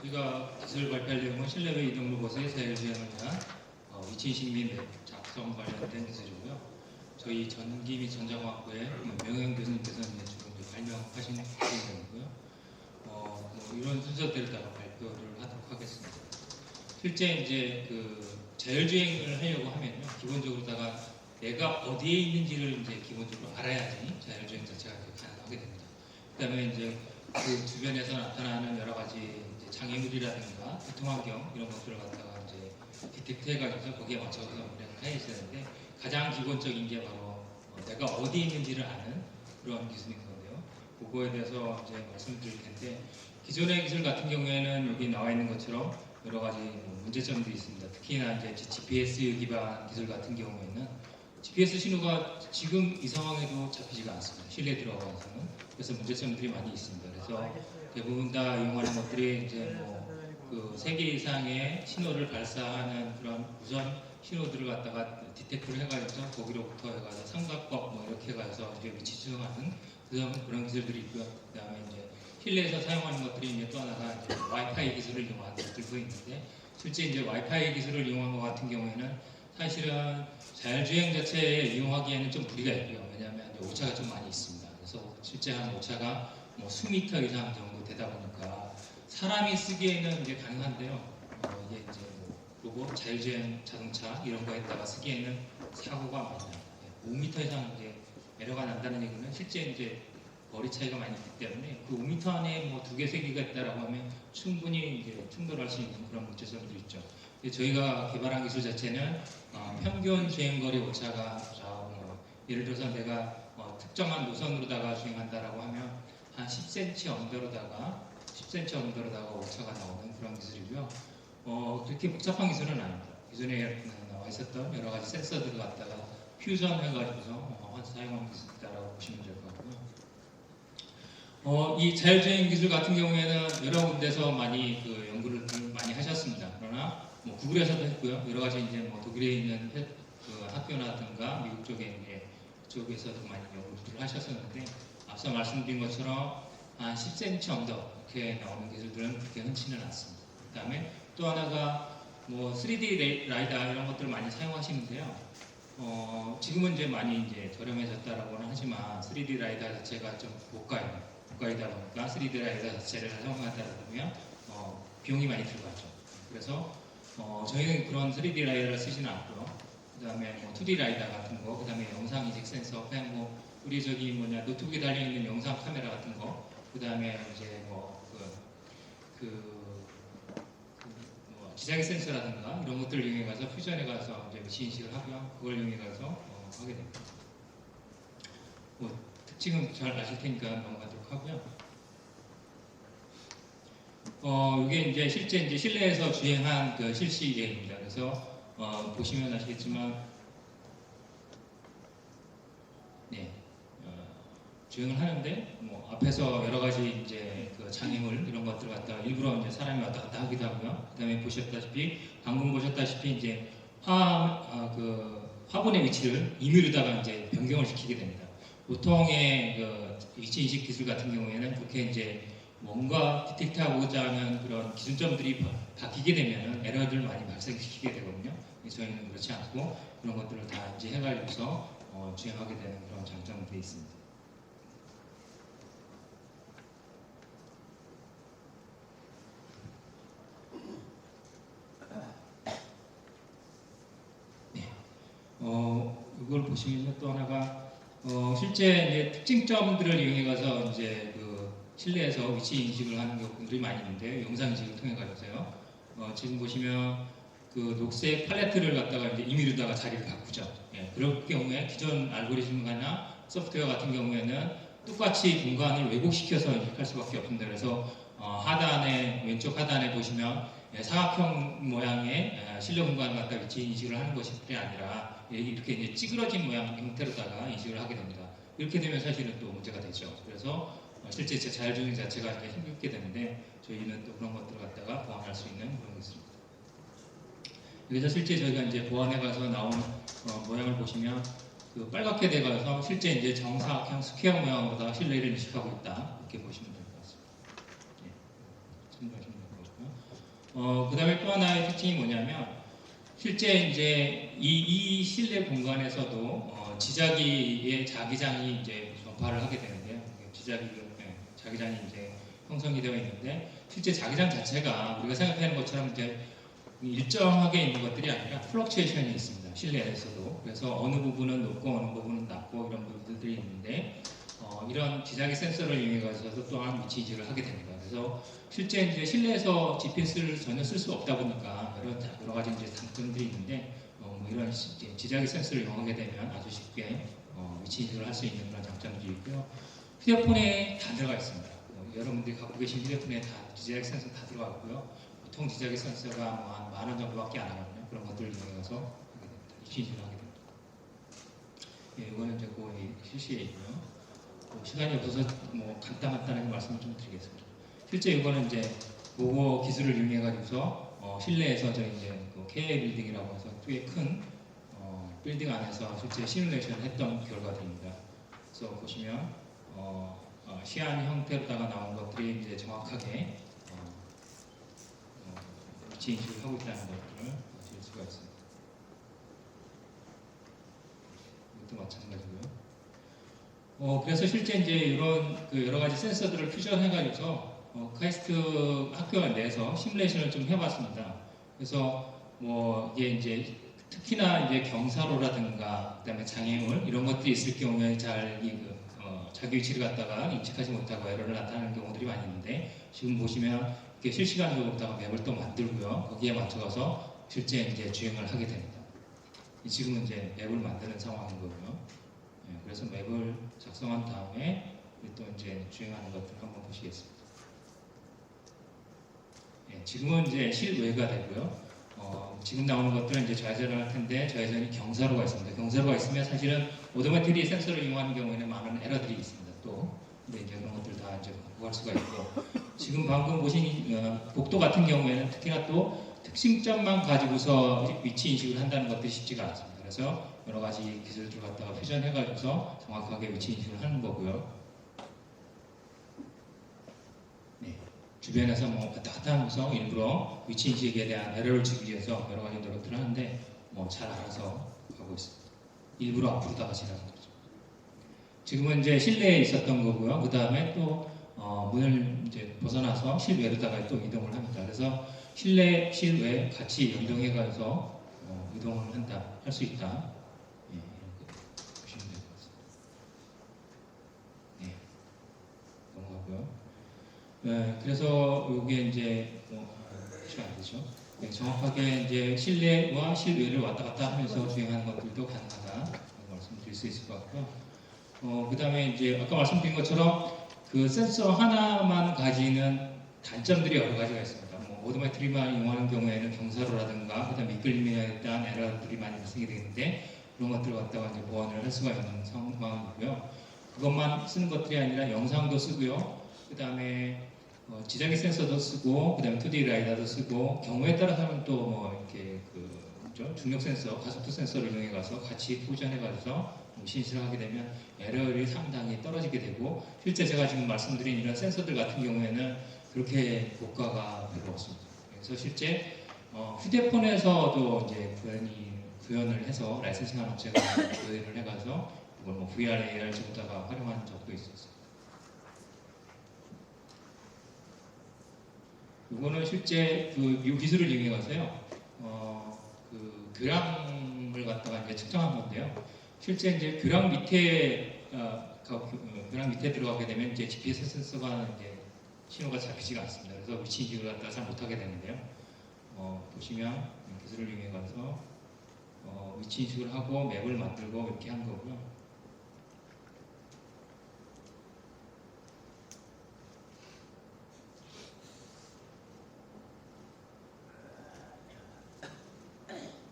저희가 기술 발표할 내용은 실내외 이동 로봇의 자율주행을 위한 위치인식 및 맵 작성 관련된 기술이고요. 저희 전기 및 전자공학부의 명영 교수님께서 주로 발명하신 내용이고요. 이런 순서대로다가 발표를 하도록 하겠습니다. 실제 이제 자율주행을 하려고 하면요, 기본적으로다가 내가 어디에 있는지를 이제 기본적으로 알아야지 자율주행 자체가 가능하게 됩니다. 그다음에 이제 그 주변에서 나타나는 여러 가지 장애물이라든가 교통환경 이런 것들을 갖다가 이제 디텍트해가지고 거기에 맞춰서 운행을 해야 되는데, 가장 기본적인 게 바로 내가 어디에 있는지를 아는 그런 기술인 건데요. 그거에 대해서 이제 말씀드릴 텐데, 기존의 기술 같은 경우에는 여기 나와 있는 것처럼 여러 가지 문제점들이 있습니다. 특히나 이제 GPS 기반 기술 같은 경우에는 GPS 신호가 지금 이 상황에도 잡히지가 않습니다. 실내에 들어가서는. 그래서 문제점들이 많이 있습니다. 그래서 대부분 다 이용하는 것들이 이제 그 3개 이상의 신호를 발사하는 그런 우선 신호들을 갖다가 디텍트를 해가지고 거기로부터 해가지고 삼각법 이렇게 해가지고 이제 위치 추정하는 그런 기술들이 있고요. 그다음에 이제 실내에서 사용하는 것들이 이제 또 하나가 이제 와이파이 기술을 이용하는 것들도 있는데, 실제 이제 와이파이 기술을 이용한 것 같은 경우에는 사실은 자율주행 자체에 이용하기에는 좀 무리가 있고요. 왜냐하면 이제 오차가 좀 많이 있습니다. 그래서 실제 한 오차가 수미터 이상 정도 되다 보니까 사람이 쓰기에는 이제 가능한데요. 이게 이제 로봇, 자율주행 자동차 이런 거에다가 쓰기에는 사고가 많이 납니다. 5m 이상 이제 에러가 난다는 얘기는 실제 이제 거리 차이가 많이 있기 때문에 그 5m 안에 2개, 3개가 있다라고 하면 충분히 이제 충돌할 수 있는 그런 문제점들이 있죠. 저희가 개발한 기술 자체는 평균 주행거리 오차가 예를 들어서 내가 특정한 노선으로다가 주행한다라고 하면 한 10cm 언더로다가 오차가 나오는 그런 기술이고요. 그렇게 복잡한 기술은 아닙니다. 기존에 나와 있었던 여러 가지 센서들을 갖다가 퓨전해가지고서 사용하는 기술이다라고 보시면 될 것 같고요. 이 자율주행 기술 같은 경우에는 여러 군데서 많이 연구를 많이 하셨습니다. 그러나 구글에서도 했고요. 여러 가지 이제 독일에 있는 학교라든가 미국 쪽에서도 많이 연구를 하셨었는데, 앞서 말씀드린 것처럼 한 10cm 언더 이렇게 나오는 기술들은 그렇게 흔치는 않습니다. 그 다음에 또 하나가 3D 라이다 이런 것들을 많이 사용하시는데요. 지금은 이제 많이 이제 저렴해졌다라고는 하지만 3D 라이다 자체가 좀 고가이다 보니까 3D 라이다 자체를 사용하다 보면 비용이 많이 들어가죠. 그래서 저희는 그런 3D 라이다를 쓰지는 않고요. 그 다음에 2D 라이다 같은 거, 그 다음에 영상 이식 센서, 그냥 우리 노트북에 달려 있는 영상 카메라 같은 거, 그 다음에 이제 지상의 센서라든가 이런 것들을 이용해 가서 퓨전해 가서 이제 위치 인식을 하고요. 그걸 이용해 가서 하게 됩니다. 특징은 잘 아실 테니까 넘어가도록 하고요. 이게 이제 실제 이제 실내에서 주행한 실시 예입니다. 그래서 보시면 아시겠지만, 주행을 하는데 앞에서 여러 가지 이제 장애물 이런 것들을 갖다가 일부러 이제 사람이 왔다 갔다 하기도 하고요. 그다음에 방금 보셨다시피 이제 화분의 위치를 임의로다가 이제 변경을 시키게 됩니다. 보통의 위치 인식 기술 같은 경우에는 그렇게 이제 뭔가 디텍트하고자 하는 그런 기준점들이 바뀌게 되면 에러들을 많이 발생시키게 되거든요. 저희는 그렇지 않고 그런 것들을 다 이제 해가지고서 주행하게 되는 그런 장점들이 있습니다. 이걸 보시면 또 하나가 실제 이제 특징점들을 이용해 가서 이제 실내에서 위치 인식을 하는 경우들이 많이 있는데, 영상 인식을 통해 가지고요. 지금 보시면 녹색 팔레트를 갖다가 이제 임의로다가 자리를 바꾸죠. 그럴 경우에 기존 알고리즘이나 소프트웨어 같은 경우에는 똑같이 공간을 왜곡시켜서 인식할 수밖에 없습니다. 그래서 왼쪽 하단에 보시면 사각형 모양의 실내 공간을 갖다 위치 인식을 하는 것이 아니라 이렇게 이제 찌그러진 모양 형태로다가 인식을 하게 됩니다. 이렇게 되면 사실은 또 문제가 되죠. 그래서 실제 자율주행 자체가 이제 힘들게 되는데, 저희는 또 그런 것들을 갖다가 보완할 수 있는 그런 것입니다. 그래서 실제 저희가 이제 보완해 가서 나온 모양을 보시면 빨갛게 돼가서 실제 이제 정사각형 스퀘어 모양으로다가 실내를 인식하고 있다, 이렇게 보시면 될 것 같습니다. 참고하시면 될 것 같고요. 그다음에 또 하나의 특징이 뭐냐면 실제 이제 이 실내 공간에서도 지자기의 자기장이 이제 전파를 하게 되는데요. 자기장이 이제 형성이 되어 있는데 실제 자기장 자체가 우리가 생각하는 것처럼 이제 일정하게 있는 것들이 아니라 플럭츄에이션이 있습니다. 실내에서도. 그래서 어느 부분은 높고 어느 부분은 낮고 이런 부분들이 있는데 이런 지자기 센서를 이용해 가지고 또한 위치 인식을 하게 됩니다. 그래서 실제 이제 실내에서 GPS를 전혀 쓸 수 없다 보니까 여러 가지 이제 단점들이 있는데 뭐 이런 지자기 센서를 이용하게 되면 아주 쉽게 위치 인식을 할 수 있는 그런 장점들이 있고요. 휴대폰에 다 들어가 있습니다. 여러분들이 갖고 계신 휴대폰에 다 지자기 센서 다 들어가 있고요. 보통 지자기 센서가 뭐 한 10,000원 정도밖에 안 하거든요. 그런 것들을 이용해서 하게 됩니다. 위치 인식을 하게 됩니다. 예, 이거는 이제 거의 실시에 있고요. 시간이 없어서 뭐 간단하게 말씀을 좀 드리겠습니다. 실제 이거는 이제 보고 기술을 이용해 가지고서 실내에서 저희 이제 그 KA 빌딩이라고 해서 꽤 큰 빌딩 안에서 실제 시뮬레이션을 했던 결과들입니다. 그래서 보시면 시안 형태로다가 나온 것들이 이제 정확하게 위치 인식을 하고 있다는 것들을 알 수가 있습니다. 이것도 마찬가지고요. 그래서 실제 이제 이런 그 여러 가지 센서들을 퓨전해가지고서 카이스트 학교 내에서 시뮬레이션을 좀 해봤습니다. 그래서 뭐 이게 이제 특히나 이제 경사로라든가 그다음에 장애물 이런 것들이 있을 경우에 자기 위치를 갖다가 인식하지 못하고 에러를 나타내는 경우들이 많이 있는데 지금 보시면 이렇게 실시간적으로다가 맵을 또 만들고요. 거기에 맞춰가서 실제 이제 주행을 하게 됩니다. 지금은 이제 맵을 만드는 상황인 거고요. 그래서 맵을 작성한 다음에 또 이제 주행하는 것들을 한번 보시겠습니다. 지금은 이제 실외가 되고요. 지금 나오는 것들은 이제 좌회전을 할 텐데 좌회전이 경사로가 있습니다. 경사로가 있으면 사실은 오토매틱 센서를 이용하는 경우에는 많은 에러들이 있습니다. 또 근데 이제 그런 것들 다 이제 바꾸할 수가 있고 지금 방금 보신 복도 같은 경우에는 특히나 또 특징점만 가지고서 위치 인식을 한다는 것들이 쉽지가 않습니다. 그래서 여러 가지 기술들을 갖다가 퓨전해가지고서 정확하게 위치 인식을 하는 거고요. 네, 주변에서 뭐 왔다 갔다 하면서 일부러 위치 인식에 대한 에러를 주기 위해서 여러 가지 노력들을 하는데 뭐 잘 알아서 가고 있습니다. 일부러 앞으로 나가시라는 거죠. 지금은 이제 실내에 있었던 거고요. 그 다음에 또 문을 이제 벗어나서 실외로다가 또 이동을 합니다. 그래서 실내, 실외 같이 연동해가서 이동을 한다, 할 수 있다. 예, 이렇게 보시면 될 것 같습니다. 네, 넘어가고요. 네, 그래서 이게 이제 시간 안 되죠. 네, 정확하게 이제 실내와 실외를 왔다 갔다 하면서 주행하는 것들도 가능하다 말씀드릴 수 있을 것 같고요. 그 다음에 이제 아까 말씀드린 것처럼 그 센서 하나만 가지는 단점들이 여러 가지가 있습니다. 오토매트리만 이용하는 경우에는 경사로라든가 그다음에 미끌림에 대한 에러들이 많이 발생이 되는데 그런 것들을 갖다가 이제 보완을 할 수가 있는 상황이고요. 그것만 쓰는 것들이 아니라 영상도 쓰고요. 그다음에 지자기 센서도 쓰고 그다음에 2D 라이다도 쓰고 경우에 따라서는 또 뭐 이렇게 중력 센서, 가속도 센서를 이용해 가서 같이 퓨전해 가서 신실을 하게 되면 에러율이 상당히 떨어지게 되고 실제 제가 지금 말씀드린 이런 센서들 같은 경우에는 그렇게 고가가 별로 없습니다. 그래서 실제 휴대폰에서도 이제 구현을 해서 라이센싱한 업체가 구현을 해가서 이걸 뭐 VR, AR 쪽에다가 활용한 적도 있었어요. 이거는 실제 이 기술을 이용해가서요, 그 교량을 갖다가 이제 측정한 건데요. 실제 이제 교량 밑에 들어가게 되면 이제 GPS 센서가 이제 신호가 잡히지가 않습니다. 그래서 위치 인식을 갖다가 잘 못하게 되는데요. 보시면 기술을 이용해 가서 위치 인식을 하고 맵을 만들고 이렇게 한 거고요.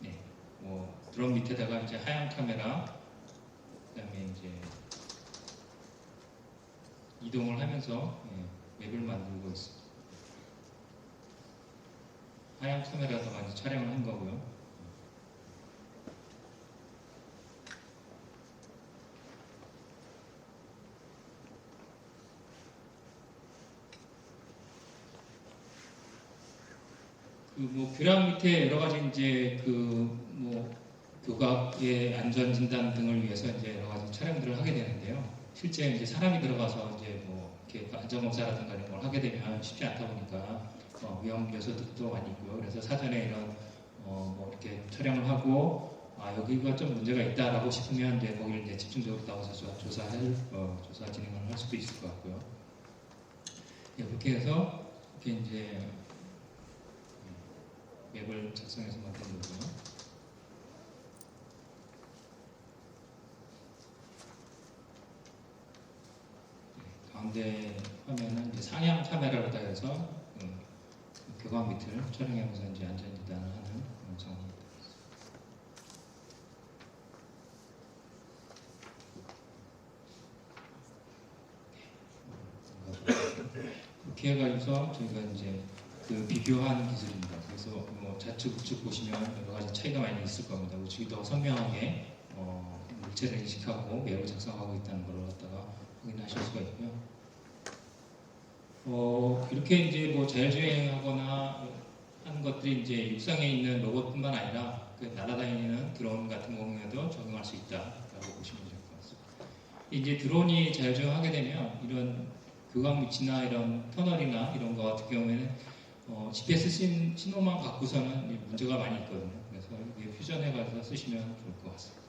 네, 드럼 밑에다가 이제 하얀 카메라, 그다음에 이제 이동을 하면서 맵을 만들고 있습니다. 하얀 카메라에서 많이 촬영을 한 거고요. 그 뭐 뷰랑 밑에 여러 가지 이제 그 뭐 교각의 안전 진단 등을 위해서 이제 여러 가지 촬영들을 하게 되는데요. 실제 이제 사람이 들어가서 이제 뭐 이렇게 안전 검사라든가 이런 걸 하게 되면 쉽지 않다 보니까 위험 요소들도 많이 있고요. 그래서 사전에 이런 뭐 이렇게 촬영을 하고 여기가 좀 문제가 있다라고 싶으면 이제 거기를 이제 집중적으로 나와서 조사 진행을 할 수도 있을 것 같고요. 이렇게 해서 이렇게 이제 맵을 작성해서 만든 거고요. 가운데 화면은 이제 상향 카메라로 따여서 교각 밑을 촬영하면서 이제 안전 진단을 하는 상황입니다. 이렇게 해가지고서 저희가 이제 그 비교한 기술입니다. 그래서 뭐 좌측 우측 보시면 여러 가지 차이가 많이 있을 겁니다. 우측이 더 선명하게 물체를 인식하고 맵을 작성하고 있다는 걸 갖다가 확인하실 수가 있고요. 이렇게 이제 뭐 자율주행하거나 하는 것들이 이제 육상에 있는 로봇뿐만 아니라 그 날아다니는 드론 같은 경우에도 적용할 수 있다라고 보시면 될 것 같습니다. 이제 드론이 자율주행하게 되면 이런 교각 밑이나 이런 터널이나 이런 거 같은 경우에는 GPS 신호만 갖고서는 문제가 많이 있거든요. 그래서 이게 퓨전해가지고 쓰시면 좋을 것 같습니다.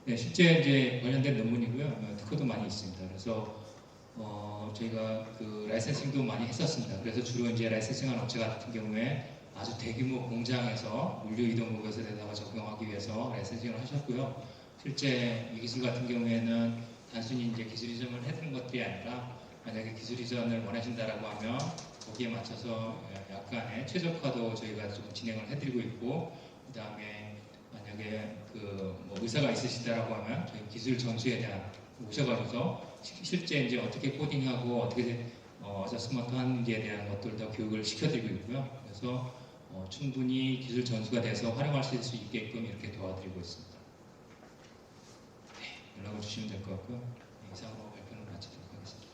네, 실제 이제 관련된 논문이고요. 특허도 많이 있습니다. 그래서 저희가 그 라이센싱도 많이 했었습니다. 그래서 주로 이제 라이센싱한 업체 같은 경우에 아주 대규모 공장에서 물류 이동 목에서에다가 적용하기 위해서 라이센싱을 하셨고요. 실제 이 기술 같은 경우에는 단순히 이제 기술 이전을 해드는 것들이 아니라 만약에 기술 이전을 원하신다라고 하면 거기에 맞춰서 약간의 최적화도 저희가 좀 진행을 해드리고 있고, 그 다음에 만약에 뭐 의사가 있으시다라고 하면 저희 기술 전수에 대한 오셔가지고 실제 이제 어떻게 코딩하고 어떻게 어저스먼트 하는지에 대한 것들도 교육을 시켜드리고 있고요. 그래서 충분히 기술 전수가 돼서 활용할 수 있게끔 이렇게 도와드리고 있습니다. 네, 연락을 주시면 될 것 같고요. 이상으로 발표를 마치도록 하겠습니다.